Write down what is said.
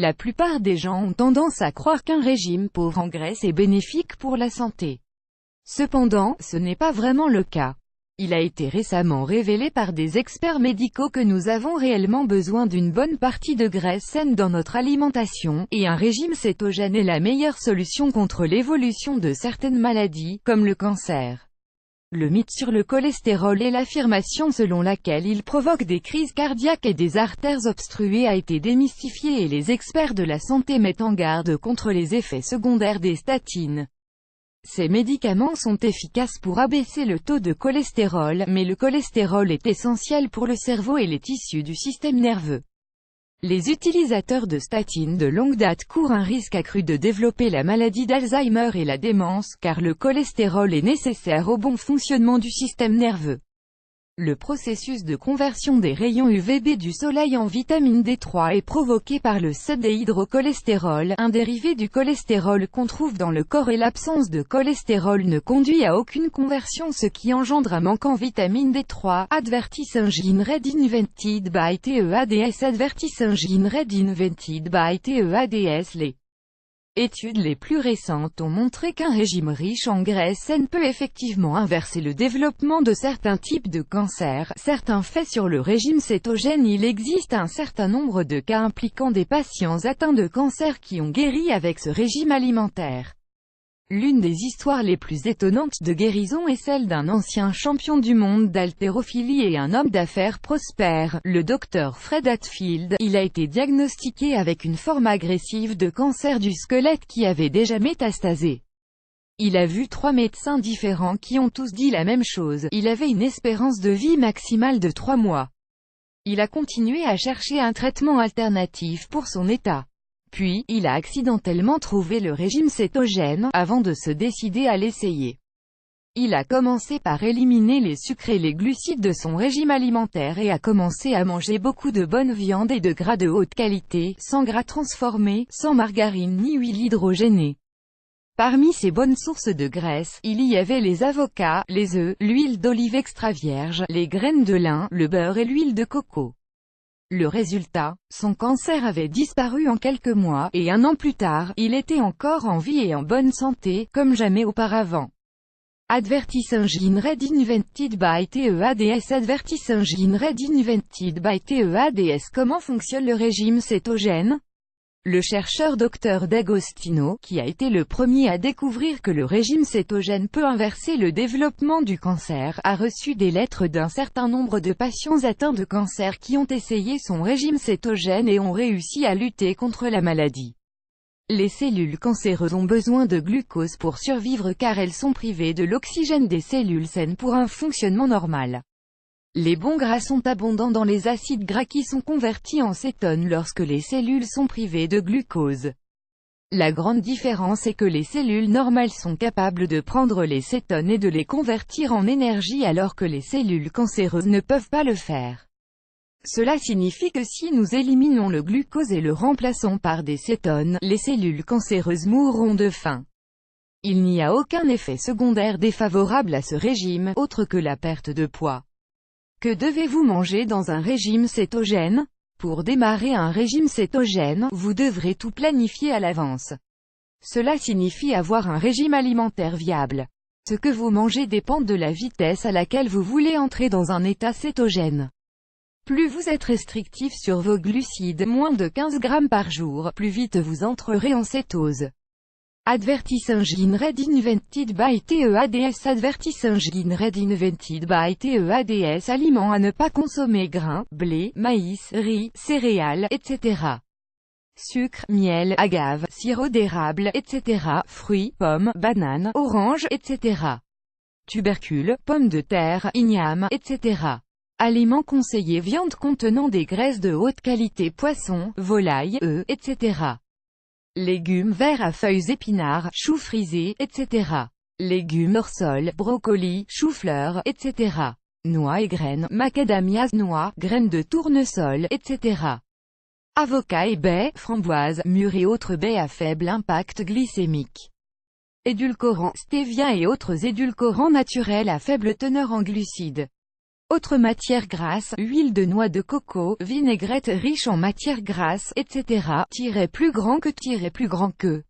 La plupart des gens ont tendance à croire qu'un régime pauvre en graisse est bénéfique pour la santé. Cependant, ce n'est pas vraiment le cas. Il a été récemment révélé par des experts médicaux que nous avons réellement besoin d'une bonne partie de graisse saine dans notre alimentation, et un régime cétogène est la meilleure solution contre l'évolution de certaines maladies, comme le cancer. Le mythe sur le cholestérol et l'affirmation selon laquelle il provoque des crises cardiaques et des artères obstruées a été démystifié et les experts de la santé mettent en garde contre les effets secondaires des statines. Ces médicaments sont efficaces pour abaisser le taux de cholestérol, mais le cholestérol est essentiel pour le cerveau et les tissus du système nerveux. Les utilisateurs de statines de longue date courent un risque accru de développer la maladie d'Alzheimer et la démence, car le cholestérol est nécessaire au bon fonctionnement du système nerveux. Le processus de conversion des rayons UVB du soleil en vitamine D3 est provoqué par le 7-déhydrocholestérol, un dérivé du cholestérol qu'on trouve dans le corps, et l'absence de cholestérol ne conduit à aucune conversion, ce qui engendre un manque en vitamine D3. Advertising read invented by TEADS. Advertising read invented by TEADS. Les études les plus récentes ont montré qu'un régime riche en graisse saine peut effectivement inverser le développement de certains types de cancers. Certains faits sur le régime cétogène. Il existe un certain nombre de cas impliquant des patients atteints de cancer qui ont guéri avec ce régime alimentaire. L'une des histoires les plus étonnantes de guérison est celle d'un ancien champion du monde d'haltérophilie et un homme d'affaires prospère, le Dr Fred Hatfield. Il a été diagnostiqué avec une forme agressive de cancer du squelette qui avait déjà métastasé. Il a vu 3 médecins différents qui ont tous dit la même chose: il avait une espérance de vie maximale de 3 mois. Il a continué à chercher un traitement alternatif pour son état. Puis, il a accidentellement trouvé le régime cétogène, avant de se décider à l'essayer. Il a commencé par éliminer les sucres et les glucides de son régime alimentaire et a commencé à manger beaucoup de bonne viande et de gras de haute qualité, sans gras transformés, sans margarine ni huile hydrogénée. Parmi ces bonnes sources de graisse, il y avait les avocats, les œufs, l'huile d'olive extra vierge, les graines de lin, le beurre et l'huile de coco. Le résultat, son cancer avait disparu en quelques mois, et 1 an plus tard, il était encore en vie et en bonne santé, comme jamais auparavant. Advertising read invented by TEADS. Advertising read invented by TEADS. Comment fonctionne le régime cétogène? Le chercheur Dr D'Agostino, qui a été le premier à découvrir que le régime cétogène peut inverser le développement du cancer, a reçu des lettres d'un certain nombre de patients atteints de cancer qui ont essayé son régime cétogène et ont réussi à lutter contre la maladie. Les cellules cancéreuses ont besoin de glucose pour survivre car elles sont privées de l'oxygène des cellules saines pour un fonctionnement normal. Les bons gras sont abondants dans les acides gras qui sont convertis en cétones lorsque les cellules sont privées de glucose. La grande différence est que les cellules normales sont capables de prendre les cétones et de les convertir en énergie alors que les cellules cancéreuses ne peuvent pas le faire. Cela signifie que si nous éliminons le glucose et le remplaçons par des cétones, les cellules cancéreuses mourront de faim. Il n'y a aucun effet secondaire défavorable à ce régime, autre que la perte de poids. Que devez-vous manger dans un régime cétogène? Pour démarrer un régime cétogène, vous devrez tout planifier à l'avance. Cela signifie avoir un régime alimentaire viable. Ce que vous mangez dépend de la vitesse à laquelle vous voulez entrer dans un état cétogène. Plus vous êtes restrictif sur vos glucides, moins de 15 grammes par jour, plus vite vous entrerez en cétose. Advertising read invented by TEADS. Advertising read invented by TEADS. Aliments à ne pas consommer: grains, blé, maïs, riz, céréales, etc. Sucre, miel, agave, sirop d'érable, etc. Fruits, pommes, bananes, oranges, etc. Tubercules, pommes de terre, ignames, etc. Aliments conseillés: viande contenant des graisses de haute qualité, poisson, volaille, œufs, etc. Légumes verts à feuilles, épinards, choux frisés, etc. Légumes hors sol, brocolis, chou-fleur, etc. Noix et graines, macadamias, noix, graines de tournesol, etc. Avocats et baies, framboises, mûres et autres baies à faible impact glycémique. Édulcorants, stevia et autres édulcorants naturels à faible teneur en glucides. Autres matières grasses, huile de noix de coco, vinaigrette riche en matières grasses, etc. Plus grand que, plus grand que.